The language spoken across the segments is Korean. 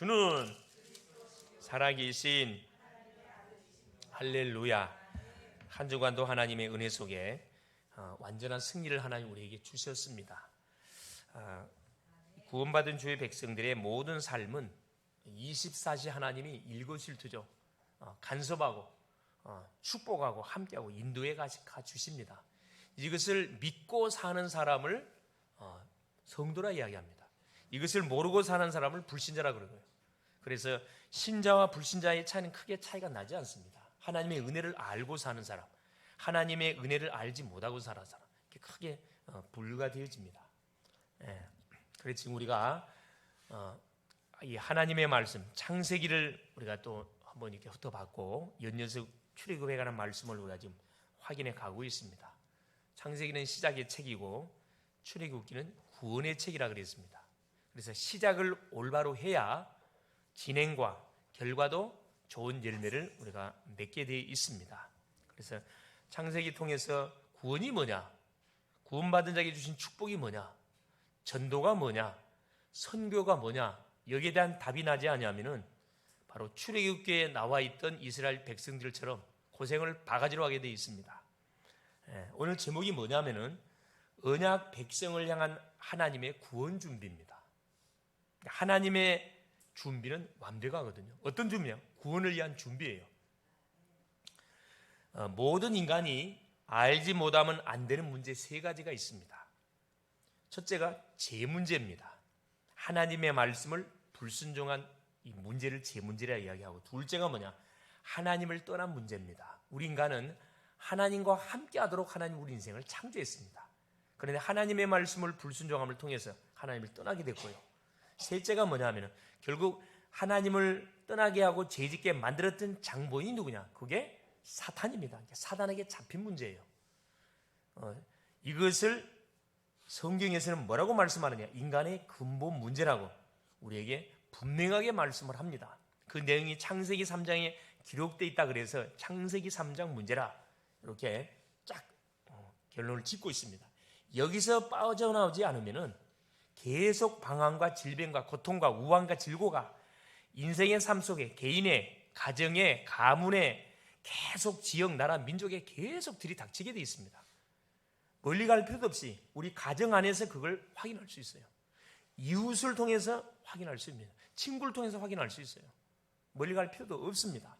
주는 살아계신 할렐루야. 한 주간도 하나님의 은혜 속에 완전한 승리를 하나님 우리에게 주셨습니다. 구원받은 주의 백성들의 모든 삶은 24시 하나님이 일거실투죠. 간섭하고 축복하고 함께하고 인도해 가주십니다. 이것을 믿고 사는 사람을 성도라 이야기합니다. 이것을 모르고 사는 사람을 불신자라 그러고요. 그래서 신자와 불신자의 차이는 크게 차이가 나지 않습니다. 하나님의 은혜를 알고 사는 사람, 하나님의 은혜를 알지 못하고 사는 사람, 이렇게 크게 분류가 되어집니다. 그래서 지금 우리가 이 하나님의 말씀 창세기를 우리가 또 한번 이렇게 훑어봤고 연년석 출애굽에 관한 말씀을 우리가 지금 확인해 가고 있습니다. 창세기는 시작의 책이고 출애굽기는 구원의 책이라 그랬습니다. 그래서 시작을 올바로 해야 진행과 결과도 좋은 열매를 우리가 맺게 되어 있습니다. 그래서 창세기 통해서 구원이 뭐냐, 구원받은 자에게 주신 축복이 뭐냐, 전도가 뭐냐, 선교가 뭐냐, 여기에 대한 답이 나지 않으면은 바로 출애굽기에 나와 있던 이스라엘 백성들처럼 고생을 바가지로 하게 되어 있습니다. 오늘 제목이 뭐냐면은 언약 백성을 향한 하나님의 구원 준비입니다. 하나님의 준비는 완벽하거든요. 어떤 준비냐? 구원을 위한 준비예요. 모든 인간이 알지 못하면 안 되는 문제 세 가지가 있습니다. 첫째가 제 문제입니다. 하나님의 말씀을 불순종한 이 문제를 제 문제라 이야기하고, 둘째가 뭐냐? 하나님을 떠난 문제입니다. 우리 인간은 하나님과 함께 하도록 하나님 우리 인생을 창조했습니다. 그런데 하나님의 말씀을 불순종함을 통해서 하나님을 떠나게 됐고요. 셋째가 뭐냐 하면 결국 하나님을 떠나게 하고 죄짓게 만들었던 장본인이 누구냐? 그게 사탄입니다. 사탄에게 잡힌 문제예요. 이것을 성경에서는 뭐라고 말씀하느냐? 인간의 근본 문제라고 우리에게 분명하게 말씀을 합니다. 그 내용이 창세기 3장에 기록되어 있다 그래서 창세기 3장 문제라 이렇게 쫙 결론을 짓고 있습니다. 여기서 빠져나오지 않으면은 계속 방황과 질병과 고통과 우환과 질고가 인생의 삶 속에 개인의 가정의 가문에 계속 지역, 나라, 민족에 계속 들이닥치게 되어 있습니다. 멀리 갈 필요도 없이 우리 가정 안에서 그걸 확인할 수 있어요. 이웃을 통해서 확인할 수 있습니다. 친구를 통해서 확인할 수 있어요. 멀리 갈 필요도 없습니다.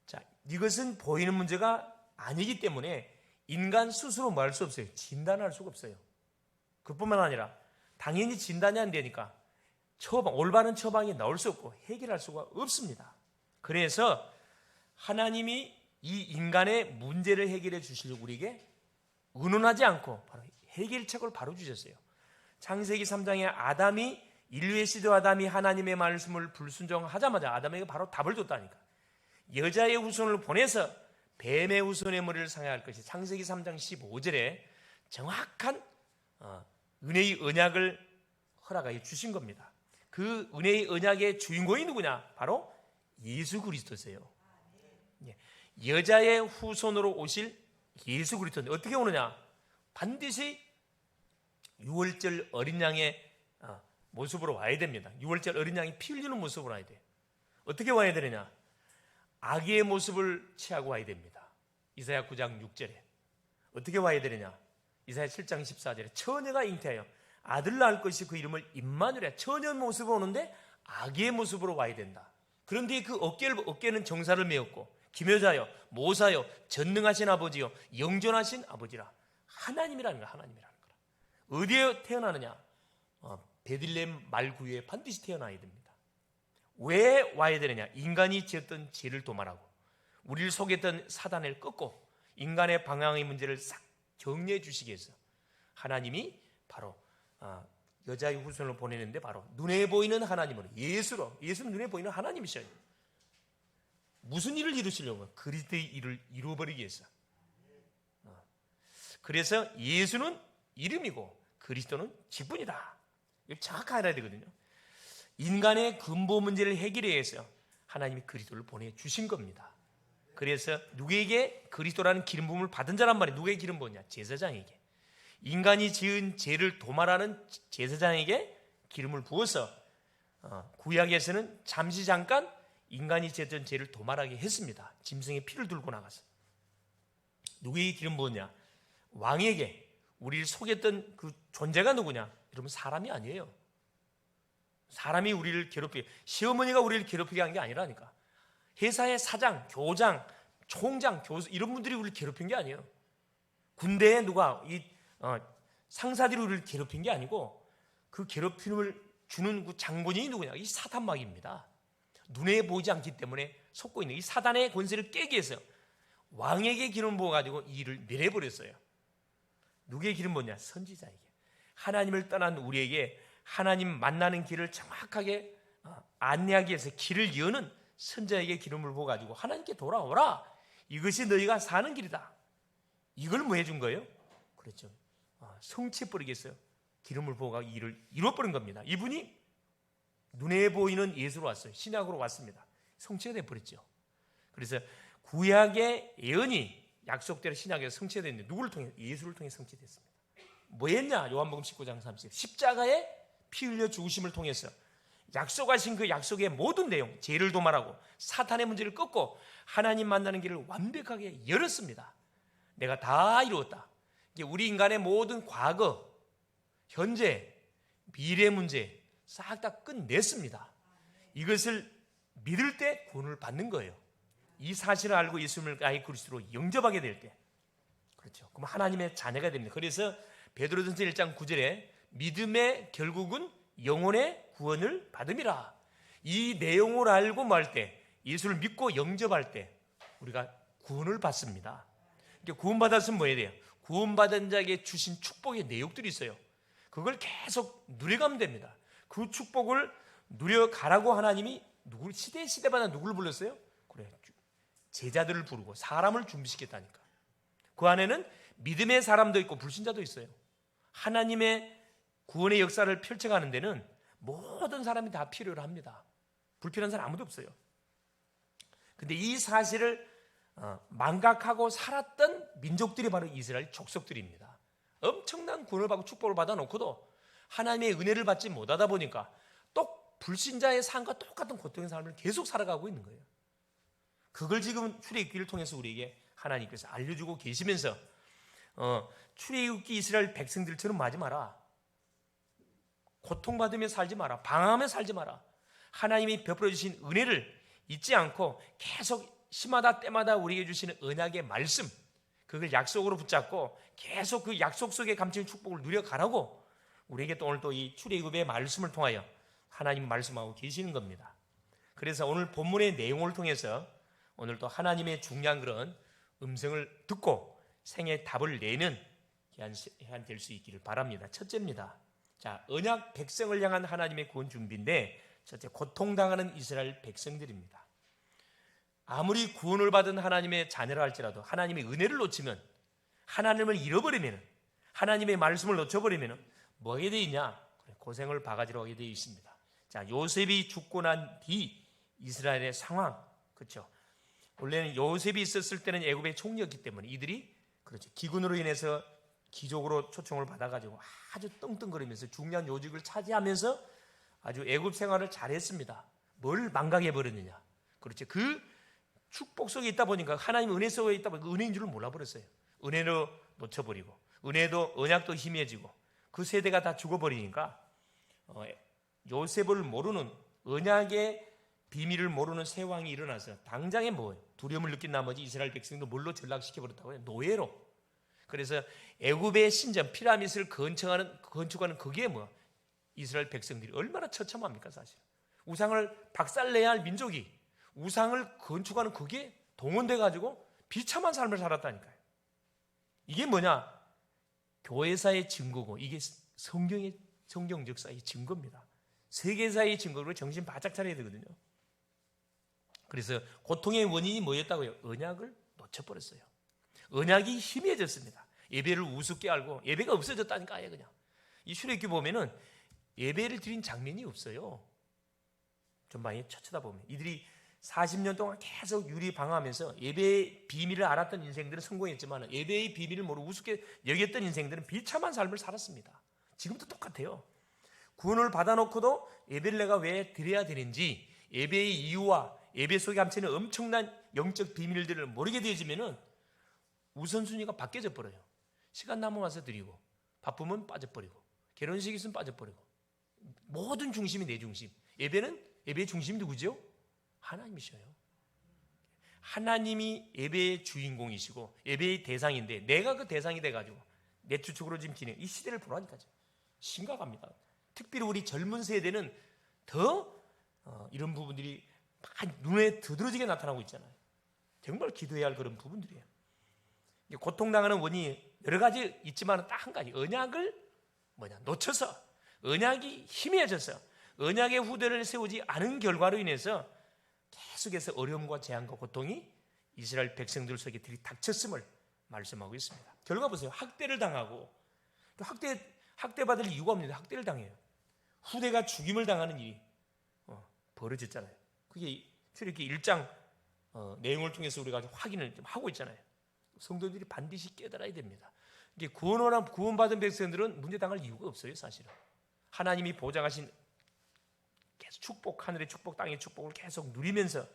자, 이것은 보이는 문제가 아니기 때문에 인간 스스로 뭐 할 수 없어요. 진단할 수가 없어요. 그뿐만 아니라 당연히 진단이 안 되니까 올바른 처방이 나올 수 없고 해결할 수가 없습니다. 그래서 하나님이 이 인간의 문제를 해결해 주시려고 우리에게 의논하지 않고 바로 해결책을 바로 주셨어요. 창세기 3장에 인류의 시조 아담이 하나님의 말씀을 불순종하자마자 아담에게 바로 답을 줬다니까. 여자의 후손을 보내서 뱀의 후손의 머리를 상해야 할 것이 창세기 3장 15절에 정확한 은혜의 언약을 허락하여 주신 겁니다. 그 은혜의 언약의 주인공이 누구냐? 바로 예수 그리스도세요. 여자의 후손으로 오실 예수 그리스도인데 어떻게 오느냐? 반드시 6월절 어린 양의 모습으로 와야 됩니다. 6월절 어린 양이 피 흘리는 모습으로 와야 돼요. 어떻게 와야 되느냐? 아기의 모습을 취하고 와야 됩니다. 이사야 9장 6절에 어떻게 와야 되느냐? 이사야 7장 14절에 처녀가 잉태하여 아들 낳을 것이 그 이름을 임마누엘이라. 처녀 모습으로 오는데 아기의 모습으로 와야 된다. 그런데 그 어깨는 정사를 메었고 기묘자여 모사여 전능하신 아버지여 영존하신 아버지라. 하나님이라는 거야. 하나님이라는 거라. 어디에 태어나느냐? 베들레헴 말구유에 반드시 태어나야 됩니다. 왜 와야 되느냐? 인간이 지었던 죄를 도말하고 우리를 속였던 사단을 꺾고 인간의 방향의 문제를 싹 정리해 주시기 위해서 하나님이 바로 여자의 후손을 보내는데 바로 눈에 보이는 하나님으로 예수는 눈에 보이는 하나님이셔요. 무슨 일을 이루시려고? 그리스도의 일을 이루어버리기 위해서. 그래서 예수는 이름이고 그리스도는 직분이다. 이걸 정확하게 알아야 되거든요. 인간의 근본 문제를 해결해 위해서 하나님이 그리스도를 보내주신 겁니다. 그래서 누구에게? 그리스도라는 기름 부음을 받은 자란 말이에요. 누구에게 기름 부었냐? 제사장에게. 인간이 지은 죄를 도말하는 제사장에게 기름을 부어서 구약에서는 잠시 잠깐 인간이 졌던 죄를 도말하게 했습니다. 짐승의 피를 들고 나가서. 누구에게 기름 부었냐? 왕에게. 우리를 속였던 그 존재가 누구냐? 여러분, 사람이 아니에요. 사람이 우리를 괴롭히게, 시어머니가 우리를 괴롭히게 한 게 아니라니까. 회사의 사장, 교장, 총장, 교수 이런 분들이 우리를 괴롭힌 게 아니에요. 군대에 누가 상사들이 우리를 괴롭힌 게 아니고 그 괴롭힘을 주는 그 장본인이 누구냐? 이 사탄마귀입니다. 눈에 보이지 않기 때문에 속고 있는 이 사단의 권세를 깨기 위해서 왕에게 기름 부어가지고 이 일을 멸해버렸어요. 누구에게 기름 부었냐? 선지자에게. 하나님을 떠난 우리에게 하나님 만나는 길을 정확하게 안내하기 위해서 길을 여는 선지자에게 기름을 부어가지고 하나님께 돌아오라. 이것이 너희가 사는 길이다. 이걸 뭐 해준 거예요? 그렇죠. 성취해버리겠어요. 기름을 부어가 이 일을 이루어버린 겁니다. 이분이 눈에 보이는 예수로 왔어요. 신약으로 왔습니다. 성취가 돼버렸죠. 그래서 구약의 예언이 약속대로 신약에서 성취됐는데 누구를 통해? 예수를 통해 성취됐습니다. 뭐 했냐? 요한복음 19장 30절. 십자가에 피 흘려 죽으심을 통해서 약속하신 그 약속의 모든 내용, 죄를 도말하고 사탄의 문제를 끊고 하나님 만나는 길을 완벽하게 열었습니다. 내가 다 이루었다. 우리 인간의 모든 과거, 현재, 미래 문제 싹 다 끝냈습니다. 이것을 믿을 때 구원을 받는 거예요. 이 사실을 알고 예수님을 나의 그리스도로 영접하게 될 때, 그렇죠. 그럼 하나님의 자녀가 됩니다. 그래서 베드로전서 1장 9절에 믿음의 결국은 영혼의 구원을 받음이라. 이 내용을 알고 말 때, 예수를 믿고 영접할 때 우리가 구원을 받습니다. 구원받았으면 뭐 해야 돼요? 구원받은 자에게 주신 축복의 내용들이 있어요. 그걸 계속 누려가면 됩니다. 그 축복을 누려가라고 하나님이 시대마다 누구를 불렀어요? 그래, 제자들을 부르고 사람을 준비시켰다니까. 그 안에는 믿음의 사람도 있고 불신자도 있어요. 하나님의 구원의 역사를 펼쳐가는 데는 모든 사람이 다 필요로 합니다. 불필요한 사람 아무도 없어요. 근데 이 사실을 망각하고 살았던 민족들이 바로 이스라엘 족속들입니다. 엄청난 구원을 받고 축복을 받아놓고도 하나님의 은혜를 받지 못하다 보니까 또 불신자의 삶과 똑같은 고통의 삶을 계속 살아가고 있는 거예요. 그걸 지금 출애굽기를 통해서 우리에게 하나님께서 알려주고 계시면서 출애굽기 이스라엘 백성들처럼 하지 마라. 고통받으며 살지 마라. 방황하며 살지 마라. 하나님이 베풀어 주신 은혜를 잊지 않고 계속 시마다 때마다 우리에게 주시는 언약의 말씀, 그걸 약속으로 붙잡고 계속 그 약속 속에 감추는 축복을 누려가라고 우리에게 또 오늘 또 이 출애굽의 말씀을 통하여 하나님 말씀하고 계시는 겁니다. 그래서 오늘 본문의 내용을 통해서 오늘 또 하나님의 중요한 그런 음성을 듣고 생의 답을 내는 기한 될 수 있기를 바랍니다. 첫째입니다. 자, 언약 백성을 향한 하나님의 구원 준비인데, 첫째, 고통당하는 이스라엘 백성들입니다. 아무리 구원을 받은 하나님의 자녀라 할지라도 하나님의 은혜를 놓치면, 하나님을 잃어버리면, 하나님의 말씀을 놓쳐버리면 뭐 하게 되어 있냐? 고생을 바가지로 하게 되어 있습니다. 자, 요셉이 죽고 난 뒤 이스라엘의 상황, 그렇죠? 원래는 요셉이 있었을 때는 애굽의 총리였기 때문에 이들이 그렇죠, 기근으로 인해서 귀족으로 초청을 받아가지고 아주 떵떵거리면서 중요한 요직을 차지하면서 아주 애굽 생활을 잘했습니다. 뭘 망각해 버렸느냐? 그렇죠. 그 축복 속에 있다 보니까, 하나님 은혜 속에 있다 보니까 은혜인 줄을 몰라버렸어요. 은혜로 놓쳐버리고, 은혜도 언약도 희미해지고, 그 세대가 다 죽어버리니까 요셉을 모르는, 언약의 비밀을 모르는 새 왕이 일어나서 당장에 두려움을 느낀 나머지 이스라엘 백성도 뭘로 전락시켜버렸다고요? 노예로. 그래서 애굽의 신전 피라미드를 건축하는 그게 이스라엘 백성들이 얼마나 처참합니까? 사실 우상을 박살내야 할 민족이 우상을 건축하는 그게 동원돼 가지고 비참한 삶을 살았다니까요. 이게 뭐냐? 교회사의 증거고, 이게 성경 역사의 증거입니다. 세계사의 증거로 정신 바짝 차려야 되거든요. 그래서 고통의 원인이 뭐였다고요? 언약을 놓쳐버렸어요. 언약이 희미해졌습니다. 예배를 우습게 알고 예배가 없어졌다니까. 아예 그냥 이 출애굽기 보면은 예배를 드린 장면이 없어요. 좀 많이 쳐다보면 이들이 40년 동안 계속 유리방황하면서 예배의 비밀을 알았던 인생들은 성공했지만 예배의 비밀을 모르고 우습게 여겼던 인생들은 비참한 삶을 살았습니다. 지금도 똑같아요. 구원을 받아놓고도 예배를 내가 왜 드려야 되는지, 예배의 이유와 예배 속에 감춰있는 엄청난 영적 비밀들을 모르게 되어지면은 우선순위가 바뀌어져 버려요. 시간 남으면 와서 드리고, 바쁘면 빠져버리고, 결혼식 있으면 빠져버리고, 모든 중심이 내 중심. 예배의 중심이 누구죠? 하나님이셔요. 하나님이 예배의 주인공이시고 예배의 대상인데, 내가 그 대상이 돼가지고 내 추측으로 지금 이 시대를 보라니까요. 심각합니다. 특별히 우리 젊은 세대는 더 이런 부분들이 눈에 두드러지게 나타나고 있잖아요. 정말 기도해야 할 그런 부분들이에요. 고통당하는 원인이 여러 가지 있지만 딱 한 가지, 언약을 놓쳐서, 언약이 희미해져서 언약의 후대를 세우지 않은 결과로 인해서 계속해서 어려움과 재앙과 고통이 이스라엘 백성들 속에 들이닥쳤음을 말씀하고 있습니다. 결과 보세요. 학대를 당하고, 학대받을 이유가 없는데 학대를 당해요. 후대가 죽임을 당하는 일이 벌어졌잖아요. 그게 출애굽기 1장 내용을 통해서 우리가 확인을 좀 하고 있잖아요. 성도들이 반드시 깨달아야 됩니다. 이게 구원받은 백성들은 문제당할 이유가 없어요. 사실은 하나님이 보장하신 계속 축복, 하늘의 축복, 땅의 축복을 계속 누리면서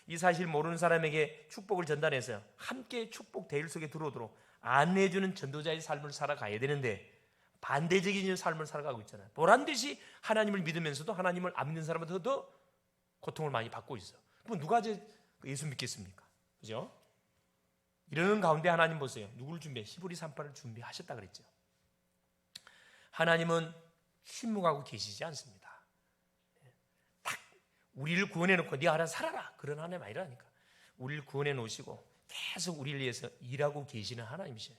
이 사실 모르는 사람에게 축복을 전달해서 함께 축복 대일 속에 들어오도록 안내해주는 전도자의 삶을 살아가야 되는데, 반대적인 삶을 살아가고 있잖아요. 보란듯이 하나님을 믿으면서도 하나님을 안 믿는 사람은 더 고통을 많이 받고 있어요. 그럼 누가 예수 믿겠습니까? 그죠? 이러는 가운데 하나님 보세요. 누구를 히브리 3:8을 준비하셨다 그랬죠. 하나님은 침묵하고 계시지 않습니다. 딱 우리를 구원해 놓고 네 알아서 살아라, 그런 하나님 아니라니까. 우리를 구원해 놓으시고 계속 우리를 위해서 일하고 계시는 하나님이셔요.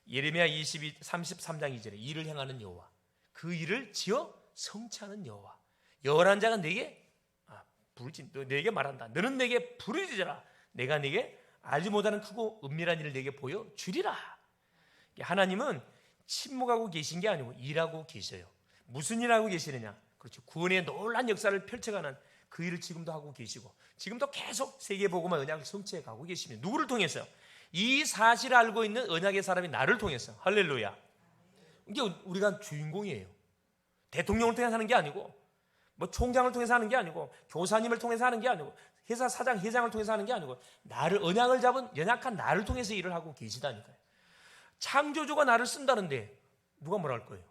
예레미야 33장 2절에 일을 행하는 여호와, 그 일을 지어 성취하는 여호와, 여호라는 자가 내게 내게 말한다. 너는 내게 부르짖어라. 내가 내게 알지 못하는 크고 은밀한 일을 내게 보여주리라. 하나님은 침묵하고 계신 게 아니고 일하고 계셔요. 무슨 일하고 계시느냐? 그렇죠. 구원의 놀라운 역사를 펼쳐가는 그 일을 지금도 하고 계시고, 지금도 계속 세계복음화 언약을 성취해 가고 계시면, 누구를 통해서? 이 사실을 알고 있는 언약의 사람이 나를 통해서. 할렐루야. 이게 우리가 주인공이에요. 대통령을 통해서 하는 게 아니고, 총장을 통해서 하는 게 아니고, 교사님을 통해서 하는 게 아니고, 회사 사장, 회장을 통해서 하는 게 아니고, 나를, 언약을 잡은 연약한 나를 통해서 일을 하고 계시다니까요. 창조주가 나를 쓴다는데 누가 뭐라 할 거예요?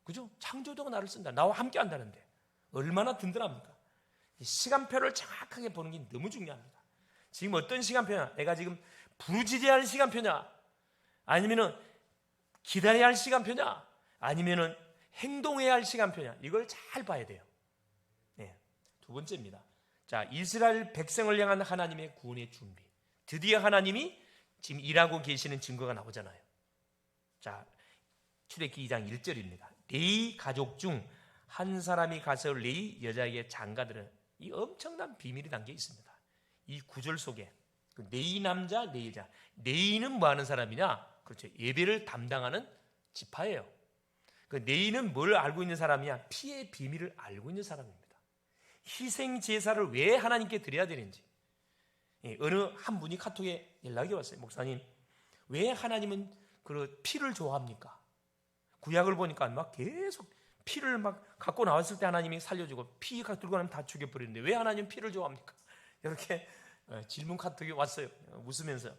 그죠? 창조주가 나를 쓴다, 나와 함께 한다는데 얼마나 든든합니까? 시간표를 정확하게 보는 게 너무 중요합니다. 지금 어떤 시간표냐? 내가 지금 부르짖어야 할 시간표냐? 아니면은 기다려야 할 시간표냐? 아니면은 행동해야 할 시간표냐? 이걸 잘 봐야 돼요. 네, 두 번째입니다. 자, 이스라엘 백성을 향한 하나님의 구원의 준비. 드디어 하나님이 지금 일하고 계시는 증거가 나오잖아요. 자, 출애굽기 2장 1절입니다. 레위 가족 중 한 사람이 가서 레위 여자에게 장가들은, 이 엄청난 비밀이 담겨 있습니다. 이 구절 속에 레위 남자, 레위 여자. 레위는 뭐 하는 사람이냐? 그렇죠. 예배를 담당하는 지파예요. 그 레위는 뭘 알고 있는 사람이냐? 피의 비밀을 알고 있는 사람입니다. 희생 제사를 왜 하나님께 드려야 되는지. 어느 한 분이 카톡에 연락이 왔어요. 목사님, 왜 하나님은 그 피를 좋아합니까? 구약을 보니까 막 계속 피를 막 갖고 나왔을 때 하나님이 살려주고, 피 들고 나면 다 죽여버리는데 왜 하나님은 피를 좋아합니까? 이렇게 질문 카톡이 왔어요. 웃으면서.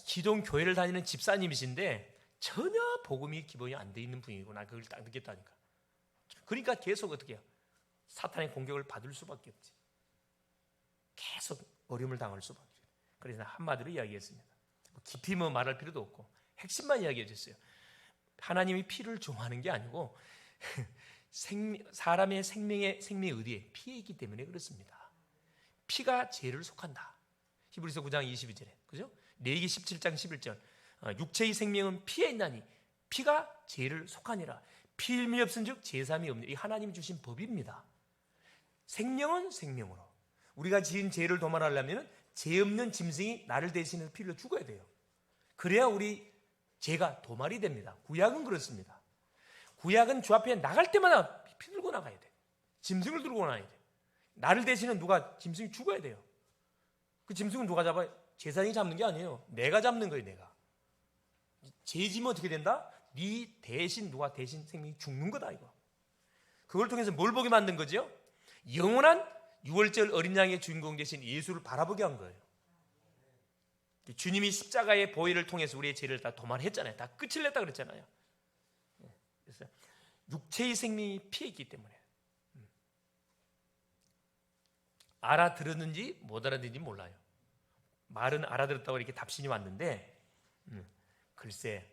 기존 교회를 다니는 집사님이신데 전혀 복음이 기본이 안 돼 있는 분이구나, 그걸 딱 느꼈다니까. 그러니까 계속 어떻게 해요? 사탄의 공격을 받을 수밖에 없지. 계속 어려움을 당할 수밖에 없어요. 그래서 한마디로 이야기했습니다. 깊이 말할 필요도 없고 핵심만 이야기해 줬어요. 하나님이 피를 좋아하는 게 아니고 사람의 생명의 의지에 피에 있기 때문에 그렇습니다. 피가 죄를 속한다. 히브리서 9장 22절에, 그죠? 레위기 17장 11절, 육체의 생명은 피에 있나니 피가 죄를 속하니라. 피임이 없은즉 제삼이 없네. 이 하나님이 주신 법입니다. 생명은 생명으로, 우리가 지은 죄를 도말하려면 죄 없는 짐승이 나를 대신해서 피를 죽어야 돼요. 그래야 우리 죄가 도말이 됩니다. 구약은 그렇습니다. 구약은 주 앞에 나갈 때마다 피 들고 나가야 돼. 짐승을 들고 나가야 돼. 나를 대신해 누가, 짐승이 죽어야 돼요. 그 짐승은 누가 잡아요? 제사장이 잡는 게 아니에요. 내가 잡는 거예요. 내가. 죄 지면 어떻게 된다? 네 대신 누가 대신 생명이 죽는 거다 이거. 그걸 통해서 뭘 보게 만든 거죠? 영원한 6월절 어린 양의 주인공 되신 예수를 바라보게 한 거예요. 주님이 십자가의 보혈을 통해서 우리의 죄를 다 도말했잖아요. 다 끝을 냈다 그랬잖아요. 그래서 육체의 생명이 피했기 때문에 알아들었는지 못 알아듣는지 몰라요. 말은 알아들었다고 이렇게 답신이 왔는데 글쎄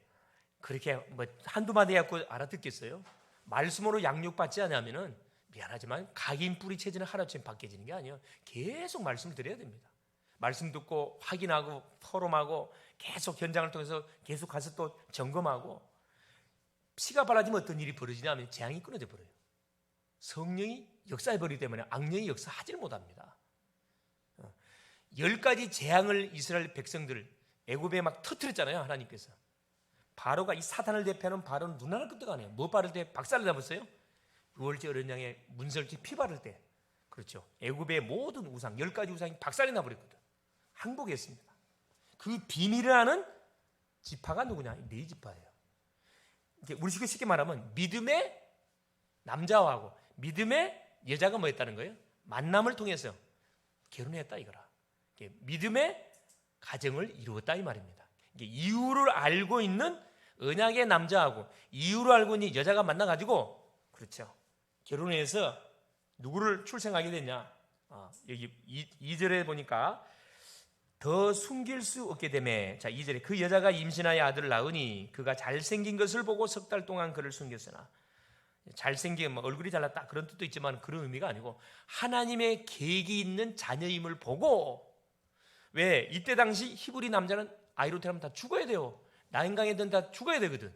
그렇게 뭐 한두 마디 갖고 알아듣겠어요? 말씀으로 양육받지 않으면은 미안하지만 각인 뿌리 체질은 하루아침에 바뀌어지는 게 아니에요. 계속 말씀을 드려야 됩니다. 말씀 듣고 확인하고 포럼하고 계속 현장을 통해서 계속 가서 또 점검하고 피가 발라지면 어떤 일이 벌어지냐면 재앙이 끊어져 버려요. 성령이 역사해 버리기 때문에 악령이 역사하지를 못합니다. 10가지 재앙을 이스라엘 백성들 애굽에 막 터뜨렸잖아요. 하나님께서 바로가 이 사탄을 대표하는 바로는 눈 하나 끄떡 안 해요. 뭐 바를 때 박살을 잡았어요? 6월절 어린 양의 문설지 피 바를 때 그렇죠. 애굽의 모든 우상 10가지 우상이 박살이 나버렸거든. 항복했습니다. 그 비밀을 아는 지파가 누구냐? 네 지파예요. 우리 쉽게 말하면 믿음의 남자하고 믿음의 여자가 뭐 했다는 거예요? 만남을 통해서 결혼했다 이거라. 믿음의 가정을 이루었다 이 말입니다. 이유를 알고 있는 언약의 남자하고 이유를 알고 있는 여자가 만나가지고 그렇죠. 결혼해서 누구를 출생하게 됐냐? 여기 2절에 보니까 더 숨길 수 없게 되매 자 2절에 그 여자가 임신하여 아들을 낳으니 그가 잘생긴 것을 보고 석 달 동안 그를 숨겼으나 잘생긴 뭐 얼굴이 잘났다 그런 뜻도 있지만 그런 의미가 아니고 하나님의 계획이 있는 자녀임을 보고 왜 이때 당시 히브리 남자는 아이로 태어나면 다 죽어야 돼요. 나인강에 든 다 죽어야 되거든.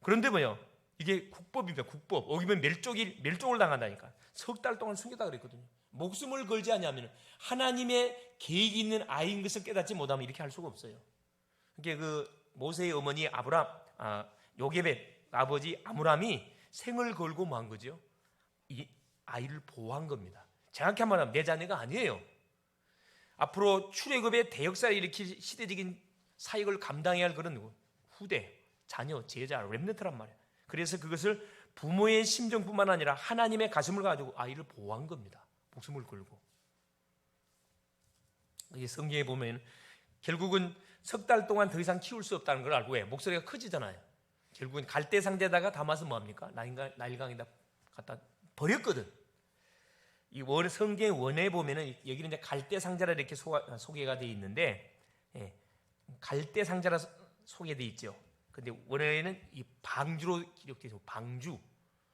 그런데 뭐요? 이게 국법입니다. 국법. 어기면 멸종을 당한다니까. 석 달 동안 숨겼다 그랬거든요. 목숨을 걸지 않냐면 하나님의 계획이 있는 아이인 것을 깨닫지 못하면 이렇게 할 수가 없어요. 그러니까 그 모세의 어머니 요게벳 아버지 아므람이 생을 걸고 뭐 한 거죠? 이 아이를 보호한 겁니다. 정확히 한번 하면 내 자녀가 아니에요. 앞으로 출애굽의 대역사를 일으킬 시대적인 사역을 감당해야 할 그런 후대, 자녀, 제자, 렘넌트란 말이에요. 그래서 그것을 부모의 심정뿐만 아니라 하나님의 가슴을 가지고 아이를 보호한 겁니다. 목숨을 걸고. 성경에 보면 결국은 석 달 동안 더 이상 키울 수 없다는 걸 알고 왜? 목소리가 커지잖아요. 결국은 갈대 상자에다가 담아서 뭐합니까? 나일강에다 갖다 버렸거든. 이 성경 원에 보면은 여기는 이제 갈대 상자라 이렇게 소개가 되어 있는데, 갈대 상자라 소개되어 있죠. 근데 원래는 이 방주로 기록되어 있어요. 방주,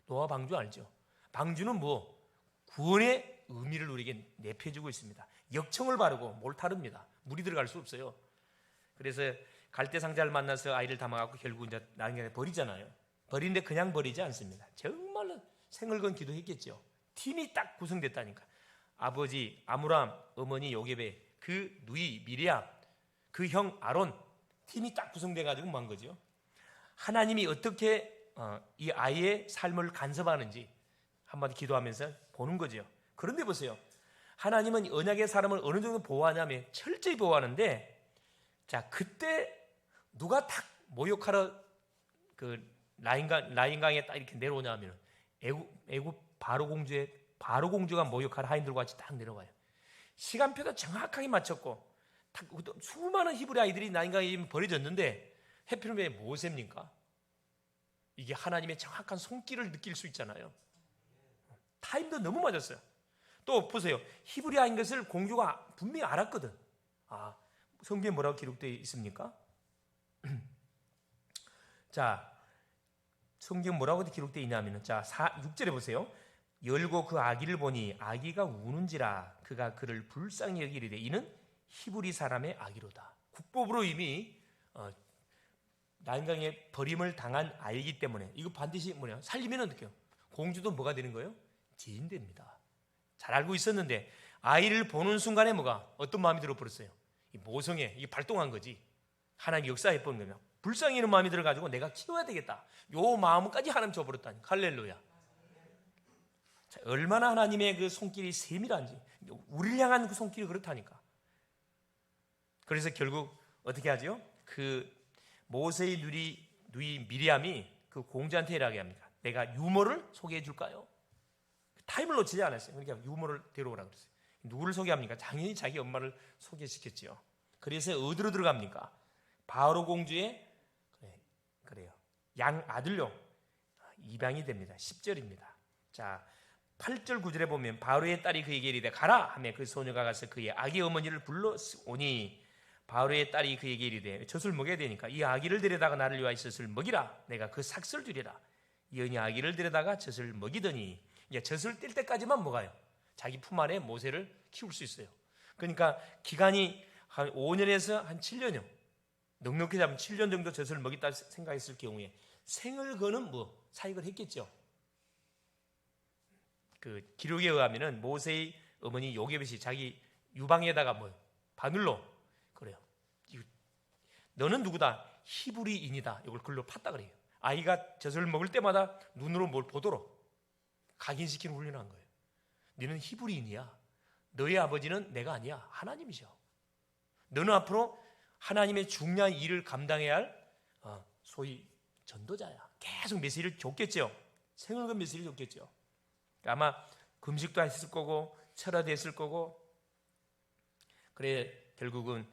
노아 방주 알죠? 방주는 뭐 구원의 의미를 우리에게 내펴주고 있습니다. 역청을 바르고 몰타릅니다. 물이 들어갈 수 없어요. 그래서 갈대 상자를 만나서 아이를 담아갖고 결국 이제 나중에 버리잖아요. 버리는데 그냥 버리지 않습니다. 정말로 생을 건 기도했겠죠. 팀이 딱 구성됐다니까. 아버지 아므람, 어머니 요게벳, 그 누이 미리암, 그 형 아론 팀이 딱 구성돼가지고 뭐 한 거죠. 하나님이 어떻게 이 아이의 삶을 간섭하는지 한마디 기도하면서 보는 거죠. 그런데 보세요. 하나님은 언약의 사람을 어느 정도 보호하냐면 철저히 보호하는데, 자 그때 누가 딱 모욕하러 그 나인강에 딱 이렇게 내려오냐면 애굽 바로 공주가 모욕하러 하인들과 같이 딱 내려와요. 시간표도 정확하게 맞췄고 수많은 히브리 아이들이 나인강에 버려졌는데 해필이면 왜 모세입니까? 이게 하나님의 정확한 손길을 느낄 수 있잖아요. 타임도 너무 맞았어요. 또 보세요. 히브리 아이인 것을 공주가 분명히 알았거든. 성경에 뭐라고 기록되어 있습니까? 자, 성경 뭐라고 기록되어 있냐면, 자, 6절에 보세요. 열고 그 아기를 보니 아기가 우는지라 그가 그를 불쌍히 여기리되 이는 히브리 사람의 아기로다. 국법으로 이미 나인강에 버림을 당한 아이이기 때문에 이거 반드시 살리면 어떡해요? 공주도 뭐가 되는 거예요? 죄인 됩니다. 잘 알고 있었는데 아이를 보는 순간에 어떤 마음이 들어버렸어요? 이 모성애, 이게 발동한 거지. 하나님 역사해 보는 거면 불쌍히 있는 마음이 들어가지고 내가 키워야 되겠다. 요 마음까지 하나님 줘버렸다니. 할렐루야. 자, 얼마나 하나님의 그 손길이 세밀한지. 우리를 향한 그 손길이 그렇다니까. 그래서 결국 어떻게 하죠? 그 모세의 누이 미리암이 그 공주한테 이라게 합니다. 내가 유모를 소개해 줄까요? 타임을 놓치지 않았어요. 그러니까 유모를 데려오라 그랬어요. 누구를 소개합니까? 당연히 자기 엄마를 소개시켰지요. 그래서 어디로 들어갑니까? 바로 공주의 그래요. 양 아들로 입양이 됩니다. 10절입니다. 자, 8절 9절에 보면 바로의 딸이 그에게 이르되 가라 하며 그 소녀가 가서 그의 아기 어머니를 불러오니 바로의 딸이 그에게 이르되 젖을 먹여야 되니까 이 아기를 데려다가 나를 위하여 젖을 먹이라. 내가 그 삭슬 주리라. 이언이 아기를 데려다가 젖을 먹이더니 이제 젖을 뗄 때까지만 먹어요. 자기 품 안에 모세를 키울 수 있어요. 그러니까 기간이 한 5년에서 한 7년이요. 넉넉히 잡으면 7년 정도 젖을 먹였다 생각했을 경우에 생을 거는 사익을 했겠죠. 그 기록에 의하면은 모세의 어머니 요게벳이 자기 유방에다가 바늘로 그래요. 너는 누구다? 히브리인이다. 이걸 글로 팠다 그래요. 아이가 젖을 먹을 때마다 눈으로 뭘 보도록 각인시키는 훈련을 한 거예요. 너는 히브리인이야. 너의 아버지는 내가 아니야. 하나님이셔. 너는 앞으로 하나님의 중요한 일을 감당해야 할 소위 전도자야. 계속 메시지를 줬겠죠. 생을 건 메시지를 줬겠죠. 아마 금식도 했을 거고 철야도 했을 거고. 그래 결국은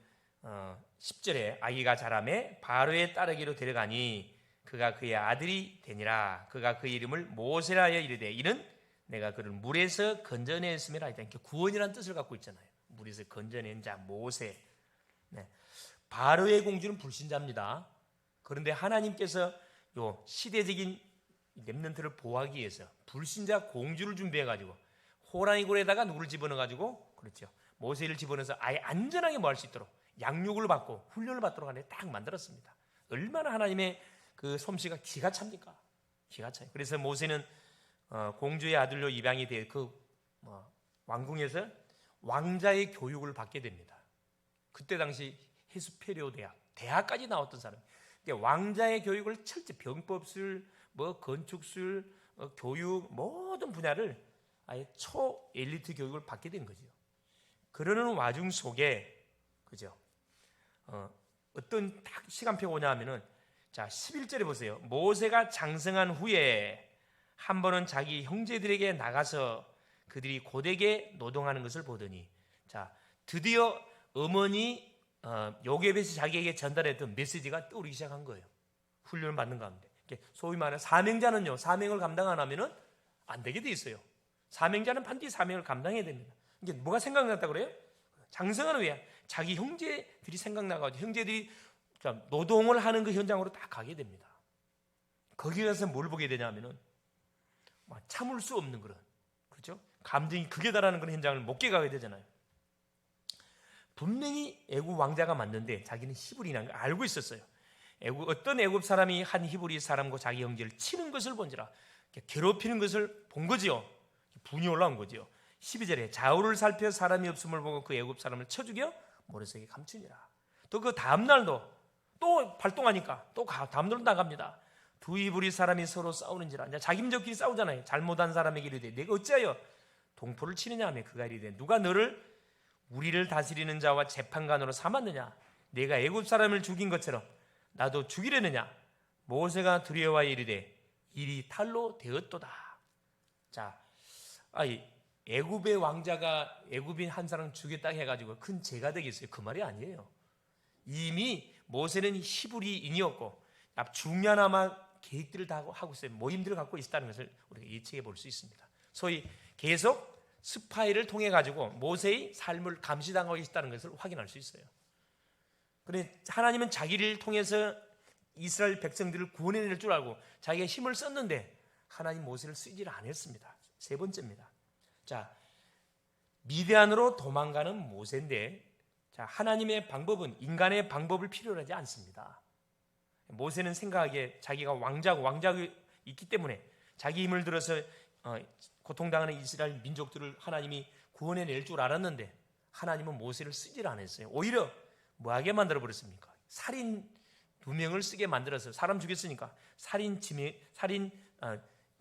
10절에 아기가 자라매 바로의 따르기로 데려가니 그가 그의 아들이 되니라. 그가 그 이름을 모세라 하여 이르되 이는 내가 그를 물에서 건져냈음이라. 이렇게 구원이라는 뜻을 갖고 있잖아요. 물에서 건져낸 자 모세. 네. 바로의 공주는 불신자입니다. 그런데 하나님께서 요 시대적인 렘넌트를 보호하기 위해서 불신자 공주를 준비해가지고 호랑이 굴에다가 누구를 집어넣어가지고 그렇죠. 모세를 집어넣어서 아예 안전하게 뭐 할 수 있도록 양육을 받고 훈련을 받도록 하는 딱 만들었습니다. 얼마나 하나님의 그 솜씨가 기가 찹니까? 기가 차요. 그래서 모세는 공주의 아들로 입양이 돼 그 왕궁에서 왕자의 교육을 받게 됩니다. 그때 당시 헤스페리오 대학까지 나왔던 사람. 왕자의 교육을 철저히 병법술, 건축술, 교육 모든 분야를 아예 초 엘리트 교육을 받게 된 거죠. 그러는 와중 속에 그죠? 어떤 딱 시간표가 오냐 하면은 자 11절에 보세요. 모세가 장성한 후에 한 번은 자기 형제들에게 나가서 그들이 고되게 노동하는 것을 보더니 자 드디어 어머니 요게벳이 자기에게 전달했던 메시지가 떠오르기 시작한 거예요. 훈련을 받는 가운데 소위 말하는 사명자는요 사명을 감당 안 하면은 안 되게 돼 있어요. 사명자는 반드시 사명을 감당해야 됩니다. 이게 뭐가 생각났다 그래요? 장성한 후에 자기 형제들이 생각나가지고 형제들이 노동을 하는 그 현장으로 딱 가게 됩니다. 거기 가서 뭘 보게 되냐면은 참을 수 없는 그런 그렇죠? 감정이 극에 달하는 그런 현장을 못 가게 되잖아요. 분명히 애굽 왕자가 맞는데 자기는 히브리라는 걸 알고 있었어요. 어떤 애굽 사람이 한 히브리 사람과 자기 형제를 치는 것을 본지라 괴롭히는 것을 본 거지요. 분이 올라온 거지요. 12절에 좌우를 살펴 사람이 없음을 보고 그 애굽 사람을 쳐 죽여 모래속에 감추니라. 또 그 다음 날도 또 발동하니까 또 다음 날도 나갑니다. 두 히브리 사람이 서로 싸우는지라. 이제 자기들끼리 싸우잖아요. 잘못한 사람에게 이르되 내가 어찌하여 동포를 치느냐 하며 그가 이르되 누가 너를 우리를 다스리는 자와 재판관으로 삼았느냐? 내가 애굽 사람을 죽인 것처럼 나도 죽이려느냐? 모세가 두려워하여 이르되 일이 탈로 되었도다. 자, 애굽의 왕자가 애굽인 한 사람 죽였다 해가지고 큰 죄가 되겠어요? 그 말이 아니에요. 이미 모세는 히브리인이었고 중요한 아마 계획들을 다 하고 있어요. 모임들을 갖고 있었다는 것을 우리가 예측해 볼 수 있습니다. 소위 계속 스파이를 통해 가지고 모세의 삶을 감시당하고 있다는 것을 확인할 수 있어요. 그런데 하나님은 자기를 통해서 이스라엘 백성들을 구원해낼 줄 알고 자기가 힘을 썼는데 하나님 모세를 쓰지를 않았습니다. 세 번째입니다. 자, 미디안으로 도망가는 모세인데 자, 하나님의 방법은 인간의 방법을 필요로 하지 않습니다. 모세는 생각하기에 자기가 왕자가 있기 때문에 자기 힘을 들어서 고통당하는 이스라엘 민족들을 하나님이 구원해낼 줄 알았는데 하나님은 모세를 쓰질 않았어요. 오히려 뭐하게 만들어버렸습니까? 살인 2명을 쓰게 만들어서 사람 죽였으니까 살인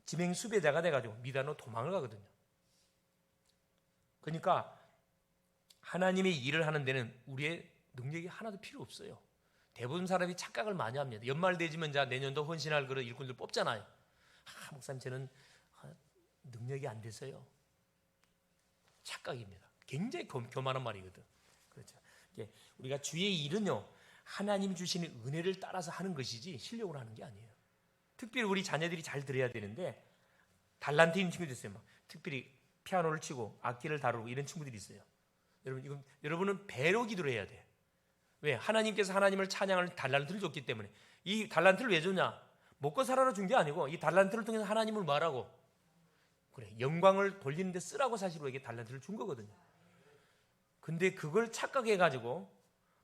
지명 수배자가 돼가지고 미디안으로 도망을 가거든요. 그러니까 하나님의 일을 하는 데는 우리의 능력이 하나도 필요 없어요. 대부분 사람이 착각을 많이 합니다. 연말 되지면 자 내년도 헌신할 그런 일꾼들 뽑잖아요. 목사님 저는 능력이 안 돼서요. 착각입니다. 굉장히 교만한 말이거든. 그렇죠. 우리가 주의 일은요, 하나님 주시는 은혜를 따라서 하는 것이지 실력으로 하는 게 아니에요. 특별히 우리 자녀들이 잘 들어야 되는데, 달란트 있는 친구들 있어요. 막 특별히 피아노를 치고 악기를 다루고 이런 친구들이 있어요. 여러분은 배로 기도를 해야 돼. 왜? 하나님께서 하나님을 찬양할 달란트를 줬기 때문에. 이 달란트를 왜 줬냐? 먹고 살아라 준 게 아니고 이 달란트를 통해서 하나님을 말하고 그래 영광을 돌리는 데 쓰라고 사실 우리에게 달란트를 준 거거든요. 근데 그걸 착각해가지고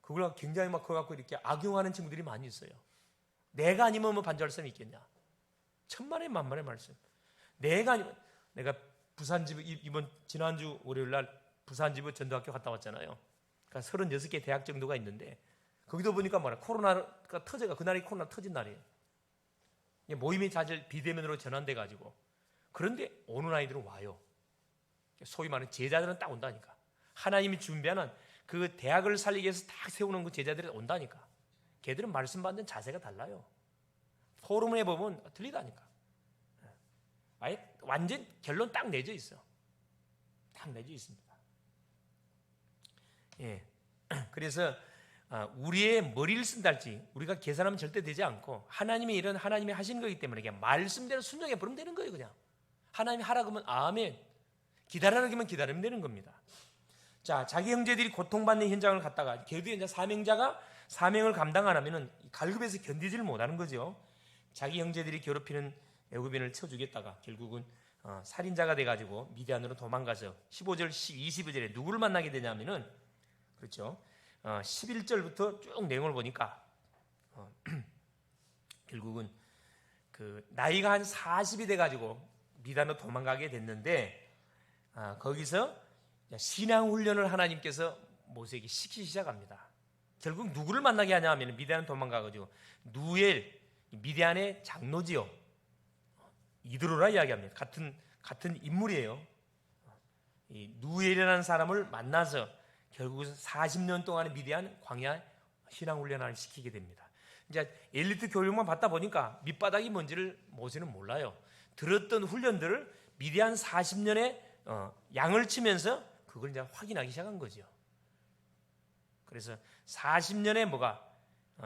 그걸 굉장히 막 그거 갖고 이렇게 악용하는 친구들이 많이 있어요. 내가 아니면 뭐 반주할 사람이 있겠냐? 천만의 만만의 말씀. 내가 아니면, 내가 부산지부 이번 지난주 월요일 날 부산지부 전도학교 갔다 왔잖아요. 그러니까 36개 대학 정도가 있는데 거기도 보니까 뭐라 코로나가 터져가 그날이 코로나 터진 날이에요. 모임이 사실 비대면으로 전환돼 가지고 그런데 오는 아이들은 와요. 소위 말하는 제자들은 딱 온다니까. 하나님이 준비하는 그 대학을 살리기 위해서 딱 세우는 그 제자들이 온다니까. 걔들은 말씀 받는 자세가 달라요. 포럼을 해보면 틀리다니까. 아예 완전 결론 딱 내져 있어. 딱 내져 있습니다. 예. 그래서 우리의 머리를 쓴달지 우리가 계산하면 절대 되지 않고 하나님의 일은 하나님이 하시는 거기 때문에 그냥 말씀대로 순종해 버리면 되는 거예요. 그냥 하나님이 하라 그러면 아멘, 기다리라 그러면 기다리면 되는 겁니다. 자, 자기 형제들이 고통받는 현장을 갔다가 걔도 이제 사명자가 사명을 감당 안 하면은 갈급해서 견디지를 못하는 거죠. 자기 형제들이 괴롭히는 애굽인을 쳐주겠다가 결국은 살인자가 돼가지고 미디안으로 도망가서 15절, 22절에 누구를 만나게 되냐면은 그렇죠. 11절부터 쭉 내용을 보니까 결국은 그 나이가 한 40이 돼가지고 미디안으로 도망가게 됐는데 거기서 신앙 훈련을 하나님께서 모세에게 시키기 시작합니다. 결국 누구를 만나게 하냐 하면 미디안 도망가가지고 누엘 미디안의 장로지요. 이드로라 이야기합니다. 같은 인물이에요. 이 누엘이라는 사람을 만나서 결국은 40년 동안의 미디안 광야 신앙 훈련을 시키게 됩니다. 이제 엘리트 교육만 받다 보니까 밑바닥이 뭔지를 모세는 몰라요. 들었던 훈련들을 미디안 40년의 양을 치면서 그걸 이제 확인하기 시작한 거죠. 그래서 40년의 뭐가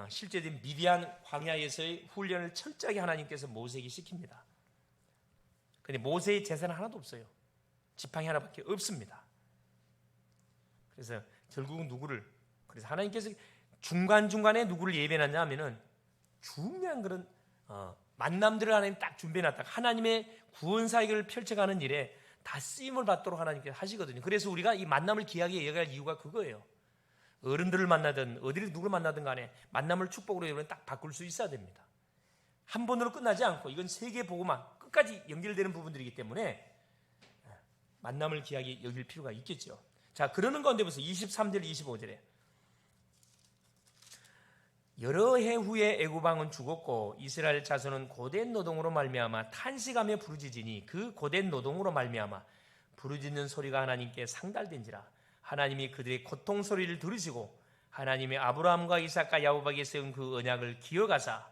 실제된 미디안 광야에서의 훈련을 철저하게 하나님께서 모세에게 시킵니다. 근데 모세의 재산은 하나도 없어요. 지팡이 하나밖에 없습니다. 그래서 결국은 그래서 하나님께서 중간중간에 누구를 예배했냐 하면은 중요한 그런 만남들을 하나님 딱 준비해놨다가 하나님의 구원 사역을 펼쳐가는 일에 다 쓰임을 받도록 하나님께서 하시거든요. 그래서 우리가 이 만남을 귀하게 여겨야 할 이유가 그거예요. 어른들을 만나든 어디를 누구를 만나든 간에 만남을 축복으로 여러분 딱 바꿀 수 있어야 됩니다. 한 번으로 끝나지 않고 이건 세계 보고만 끝까지 연결되는 부분들이기 때문에 만남을 귀하게 여길 필요가 있겠죠. 자, 그러는 가운데 보세요. 23절 25절에 여러 해 후에 애굽 왕은 죽었고 이스라엘 자손은 고된 노동으로 말미암아 탄식하며 부르짖으니 그 고된 노동으로 말미암아 부르짖는 소리가 하나님께 상달된지라. 하나님이 그들의 고통 소리를 들으시고 하나님의 아브라함과 이삭과 야곱에게 세운 그 언약을 기억하사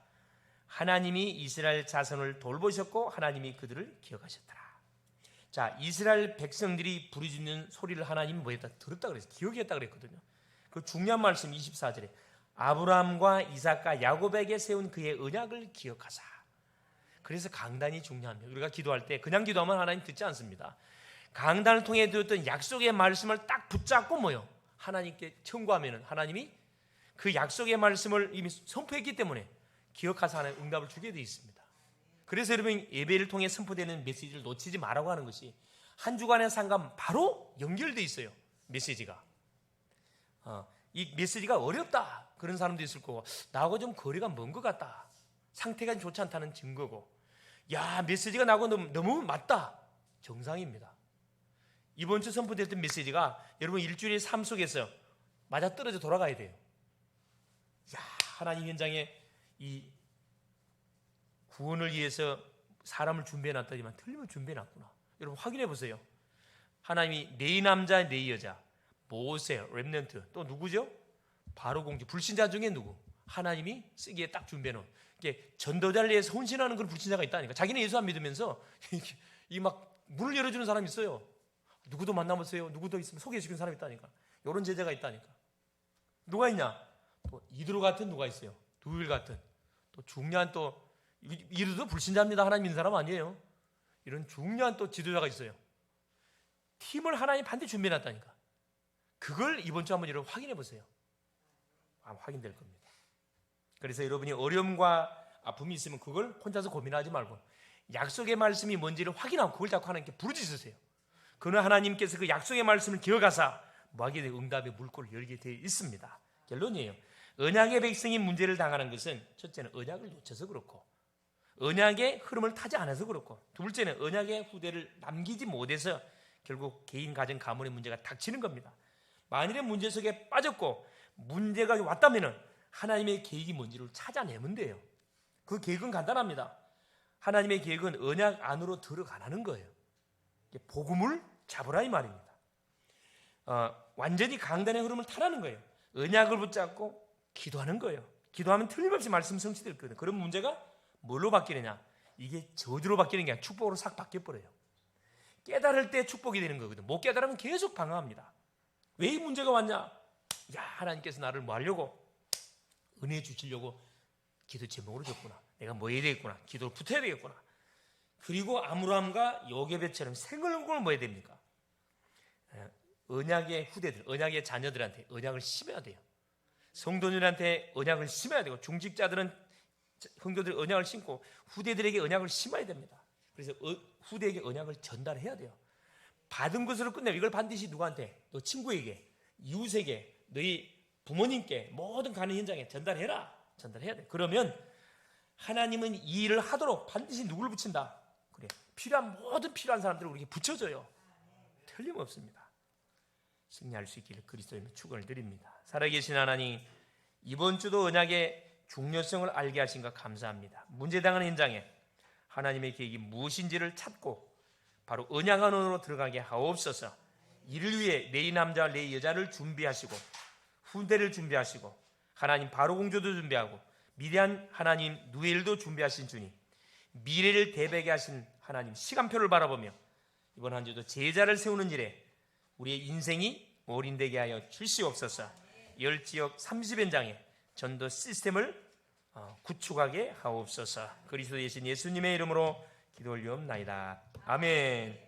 하나님이 이스라엘 자손을 돌보셨고 하나님이 그들을 기억하셨더라. 자, 이스라엘 백성들이 부르짖는 소리를 하나님이 뭐했다? 들었다 그랬어요. 기억했다 그랬거든요. 그 중요한 말씀 24절에 아브라함과 이삭과 야곱에게 세운 그의 언약을 기억하사. 그래서 강단이 중요합니다. 우리가 기도할 때 그냥 기도하면 하나님 듣지 않습니다. 강단을 통해 들었던 약속의 말씀을 딱 붙잡고 하나님께 청구하면 하나님이 그 약속의 말씀을 이미 선포했기 때문에 기억하사 하나님 응답을 주게 되어 있습니다. 그래서 여러분 예배를 통해 선포되는 메시지를 놓치지 말라고 하는 것이 한 주간의 삶과 바로 연결되어 있어요. 메시지가 이 메시지가 어렵다 그런 사람도 있을 거고 나하고 좀 거리가 먼 것 같다 상태가 좋지 않다는 증거고 야 메시지가 나하고 너무 맞다 정상입니다. 이번 주 선포됐던 메시지가 여러분 일주일의 삶 속에서 맞아떨어져 돌아가야 돼요. 야 하나님 현장에 이 구원을 위해서 사람을 준비해놨더니만 틀림을 준비해놨구나. 여러분 확인해 보세요. 하나님이 네 남자 네 여자 모세, 렘넌트 또 누구죠? 바로 공주 불신자 중에 누구? 하나님이 쓰기에 딱 준비해놓은 이게 전도자를 위해서 헌신하는 그런 불신자가 있다니까. 자기는 예수 안 믿으면서 이 막 문을 열어주는 사람이 있어요. 누구도 만나보세요. 누구도 있으면 소개시키는 사람이 있다니까. 이런 제자가 있다니까. 누가 있냐? 또 이드로 같은 누가 있어요. 두일 같은 또 중요한 또 이들도 불신자입니다. 하나님 믿는 사람 아니에요. 이런 중요한 또 지도자가 있어요. 팀을 하나님 반드시 준비해놨다니까. 그걸 이번 주 한번 여러분 확인해 보세요. 아마 확인될 겁니다. 그래서 여러분이 어려움과 아픔이 있으면 그걸 혼자서 고민하지 말고 약속의 말씀이 뭔지를 확인하고 그걸 자꾸 하나님께 부르짖으세요. 그는 하나님께서 그 약속의 말씀을 기억하사 뭐하게 되어 응답의 물꼬를 열게 되어 있습니다. 결론이에요. 언약의 백성이 문제를 당하는 것은 첫째는 언약을 놓쳐서 그렇고 언약의 흐름을 타지 않아서 그렇고 둘째는 언약의 후대를 남기지 못해서 결국 개인 가정 가문의 문제가 닥치는 겁니다. 만일에 문제 속에 빠졌고 문제가 왔다면 하나님의 계획이 뭔지를 찾아내면 돼요. 그 계획은 간단합니다. 하나님의 계획은 언약 안으로 들어가라는 거예요. 복음을 잡으라 이 말입니다. 완전히 강단의 흐름을 타라는 거예요. 언약을 붙잡고 기도하는 거예요. 기도하면 틀림없이 말씀 성취될 거예요. 그런 문제가 뭘로 바뀌느냐? 이게 저주로 바뀌는 게 아니라 축복으로 싹 바뀌어버려요. 깨달을 때 축복이 되는 거거든. 못 깨달으면 계속 방황합니다. 왜 이 문제가 왔냐? 야, 하나님께서 나를 뭐 하려고? 은혜 주시려고 기도 제목으로 줬구나. 내가 뭐 해야 되겠구나. 기도를 붙어야 되겠구나. 그리고 아므람과 요게벳처럼 생얼굴을 뭐 해야 됩니까? 언약의 후대들, 언약의 자녀들한테 언약을 심어야 돼요. 성도들한테 언약을 심어야 되고 중직자들은 성도들 언약을 심고 후대들에게 언약을 심어야 됩니다. 그래서 후대에게 언약을 전달해야 돼요. 받은 것으로 끝내요. 이걸 반드시 누구한테? 너 친구에게, 이웃에게, 너희 부모님께 모든 가는 현장에 전달해라. 전달해야 돼. 그러면 하나님은 이 일을 하도록 반드시 누구를 붙인다? 그래. 모든 필요한 사람들을 우리에게 붙여줘요. 틀림없습니다. 승리할 수 있기를 그리스도님의 축원을 드립니다. 살아계신 하나님, 이번 주도 언약의 중요성을 알게 하신 것 감사합니다. 문제당하는 현장에 하나님의 계획이 무엇인지를 찾고 바로 언약 안으로 들어가게 하옵소서. 이를 위해 내 남자와 내 여자를 준비하시고 후대를 준비하시고 하나님 바로 공조도 준비하고 미래한 하나님 누엘도 준비하신 주님, 미래를 대백에 하신 하나님 시간표를 바라보며 이번 한 주도 제자를 세우는 일에 우리의 인생이 올인되게 하여 주시옵소서. 10지역 30현장에 전도 시스템을 구축하게 하옵소서. 그리스도 예신 예수님의 이름으로 기도 올리옵나이다. 아멘.